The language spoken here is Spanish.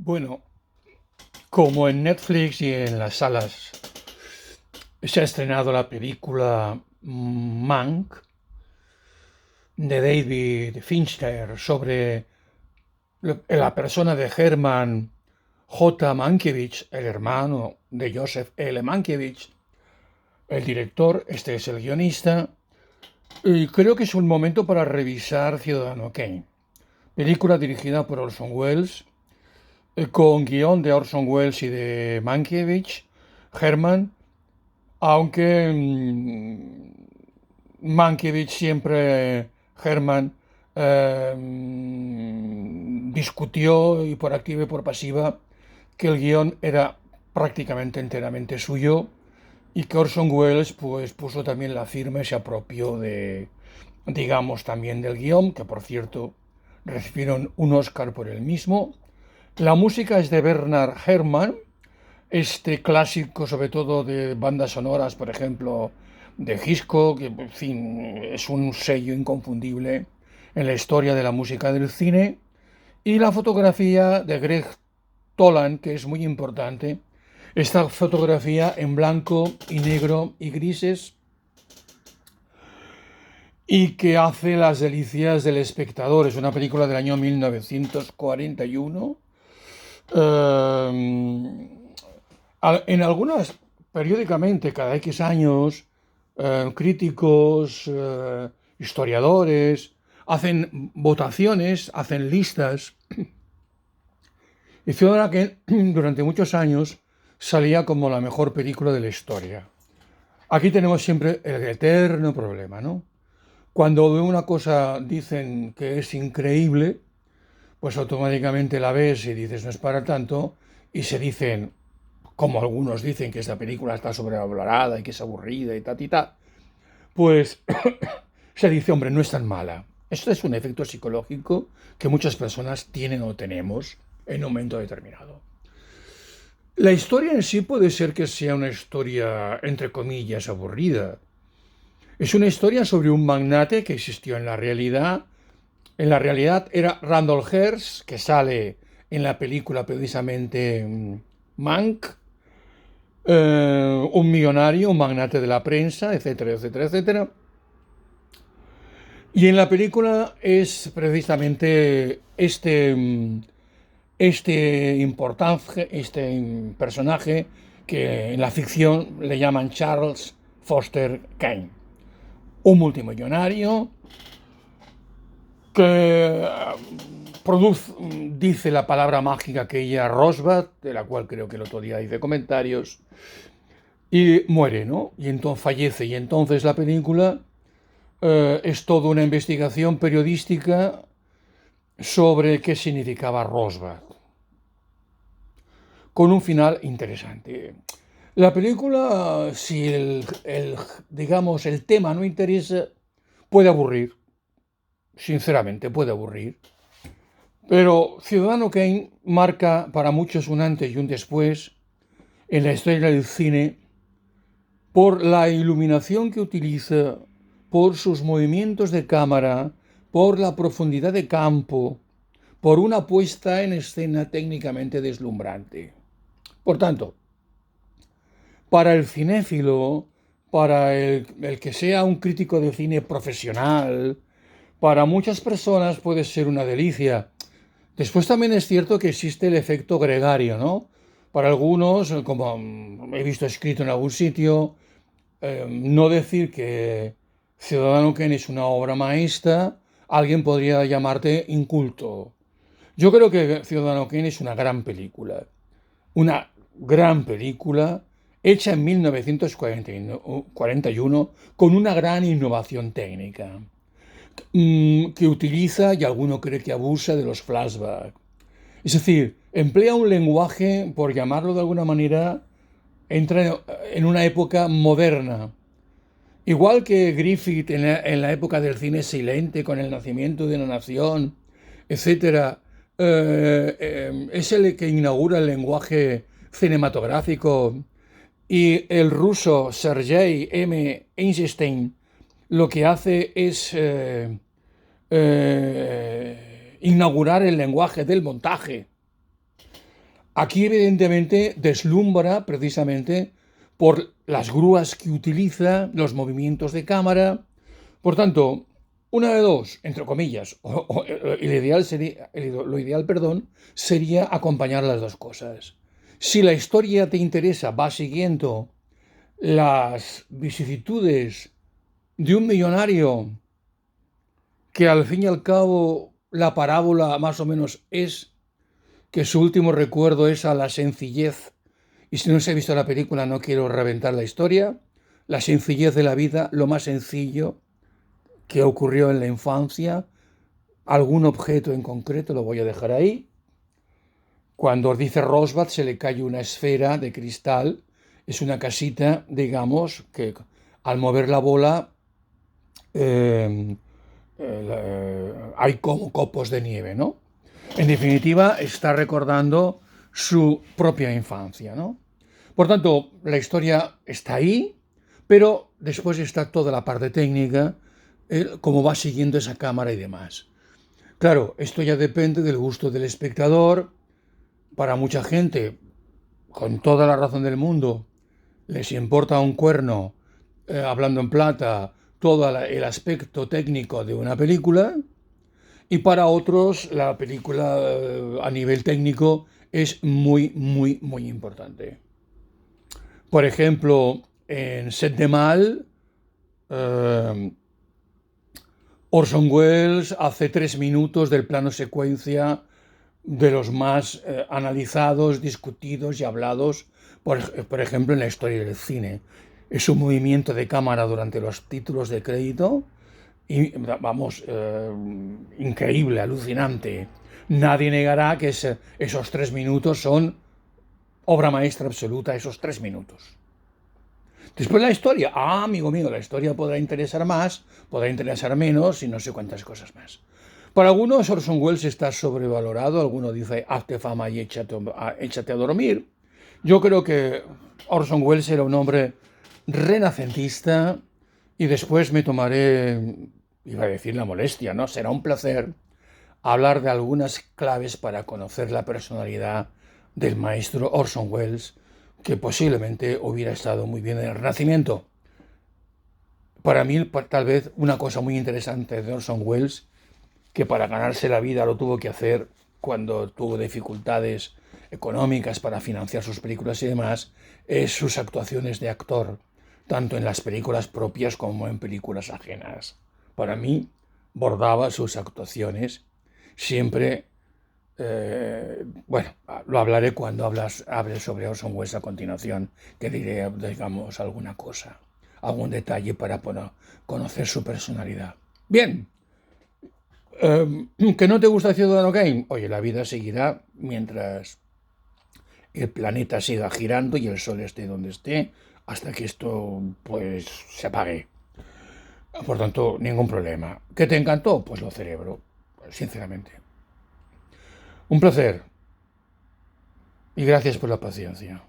Bueno, como en Netflix y en las salas se ha estrenado la película Mank de David Fincher sobre la persona de Herman J. Mankiewicz, el hermano de Joseph L. Mankiewicz, el director, este es el guionista, y creo que es un momento para revisar Ciudadano Kane, película dirigida por Orson Welles, con guión de Orson Welles y de Mankiewicz, Herman. Aunque Mankiewicz siempre, Herman, discutió y por activa y por pasiva que el guión era prácticamente enteramente suyo y que Orson Welles pues puso también la firma y se apropió de, digamos, también del guión, que por cierto recibieron un Oscar por el mismo. La música es de Bernard Herrmann, este clásico, sobre todo de bandas sonoras, por ejemplo, de Hitchcock, que en fin, es un sello inconfundible en la historia de la música del cine, y la fotografía de Greg Toland, que es muy importante. Esta fotografía en blanco y negro y grises y que hace las delicias del espectador. Es una película del año 1941. Eh, en algunas, periódicamente, cada X años, críticos, historiadores, hacen votaciones, hacen listas. Y Ciudadano que durante muchos años salía como la mejor película de la historia. Aquí tenemos siempre el eterno problema, ¿no? Cuando de una cosa dicen que es increíble, pues automáticamente la ves y dices no es para tanto, y se dicen, como algunos dicen que esta película está sobrevalorada y que es aburrida y tal y tal, pues se dice, hombre, no es tan mala. Esto es un efecto psicológico que muchas personas tienen o tenemos en un momento determinado. La historia en sí puede ser que sea una historia, entre comillas, aburrida. Es una historia sobre un magnate que existió en la realidad. En la realidad era Randall Hearst, que sale en la película precisamente Mank, un millonario, un magnate de la prensa, etcétera, etcétera, etcétera. Y en la película es precisamente este personaje que en la ficción le llaman Charles Foster Kane, un multimillonario que produce, dice la palabra mágica aquella Rosbud, de la cual creo que el otro día hice comentarios, y muere, ¿no? Y entonces fallece. Y entonces la película es toda una investigación periodística sobre qué significaba Rosbud, con un final interesante. La película, si digamos, el tema no interesa, puede aburrir, sinceramente puede aburrir. Pero Ciudadano Kane marca para muchos un antes y un después en la historia del cine por la iluminación que utiliza, por sus movimientos de cámara, por la profundidad de campo, por una puesta en escena técnicamente deslumbrante. Por tanto, para el cinéfilo, para el que sea un crítico de cine profesional, para muchas personas puede ser una delicia. Después también es cierto que existe el efecto gregario, ¿no? Para algunos, como he visto escrito en algún sitio, no decir que Ciudadano Kane es una obra maestra, alguien podría llamarte inculto. Yo creo que Ciudadano Kane es una gran película hecha en 1941 con una gran innovación técnica que utiliza y alguno cree que abusa de los flashbacks. Es decir, emplea un lenguaje, por llamarlo de alguna manera, entra en una época moderna. Igual que Griffith en la época del cine silente, con el nacimiento de una nación, etcétera, es el que inaugura el lenguaje cinematográfico, y el ruso Sergei M. Einstein lo que hace es inaugurar el lenguaje del montaje. Aquí evidentemente deslumbra precisamente por las grúas que utiliza, los movimientos de cámara. Por tanto, una de dos, entre comillas, lo ideal, perdón, sería acompañar las dos cosas. Si la historia te interesa, va siguiendo las vicisitudes de un millonario que al fin y al cabo la parábola más o menos es que su último recuerdo es a la sencillez, y si no se ha visto la película no quiero reventar la historia, la sencillez de la vida, lo más sencillo que ocurrió en la infancia, algún objeto en concreto, lo voy a dejar ahí. Cuando dice Rosbach se le cae una esfera de cristal, es una casita, digamos, que al mover la bola eh, hay como copos de nieve, ¿no? En definitiva, está recordando su propia infancia, ¿no? Por tanto, la historia está ahí, pero después está toda la parte técnica, cómo va siguiendo esa cámara y demás. Claro, esto ya depende del gusto del espectador. Para mucha gente, con toda la razón del mundo, les importa un cuerno, hablando en plata, todo el aspecto técnico de una película, y para otros la película a nivel técnico es muy, muy, muy importante. Por ejemplo, en Set de Mal, eh, Orson Welles hace 3 minutos del plano secuencia de los más analizados, discutidos y hablados, por ejemplo, en la historia del cine. Es un movimiento de cámara durante los títulos de crédito, y, vamos, increíble, alucinante. Nadie negará que esos 3 minutos son obra maestra absoluta, esos 3 minutos. Después la historia. Ah, amigo mío, la historia podrá interesar más, podrá interesar menos y no sé cuántas cosas más. Para algunos Orson Welles está sobrevalorado, alguno dice hazte fama y échate a dormir. Yo creo que Orson Welles era un hombre renacentista y después me tomaré, iba a decir la molestia, ¿no? Será un placer hablar de algunas claves para conocer la personalidad del maestro Orson Welles, que posiblemente hubiera estado muy bien en el Renacimiento. Para mí, tal vez, una cosa muy interesante de Orson Welles, que para ganarse la vida lo tuvo que hacer cuando tuvo dificultades económicas para financiar sus películas y demás, es sus actuaciones de actor, tanto en las películas propias como en películas ajenas. Para mí, bordaba sus actuaciones siempre. Bueno, lo hablaré cuando hable sobre Orson Welles a continuación, que diré, digamos, alguna cosa, algún detalle para conocer su personalidad. Bien, ¿que no te gusta Ciudadano Kane? Oye, la vida seguirá mientras el planeta siga girando y el sol esté donde esté, hasta que esto, pues, se apague. Por tanto, ningún problema. ¿Qué te encantó? Pues lo celebro, sinceramente. Un placer y gracias por la paciencia.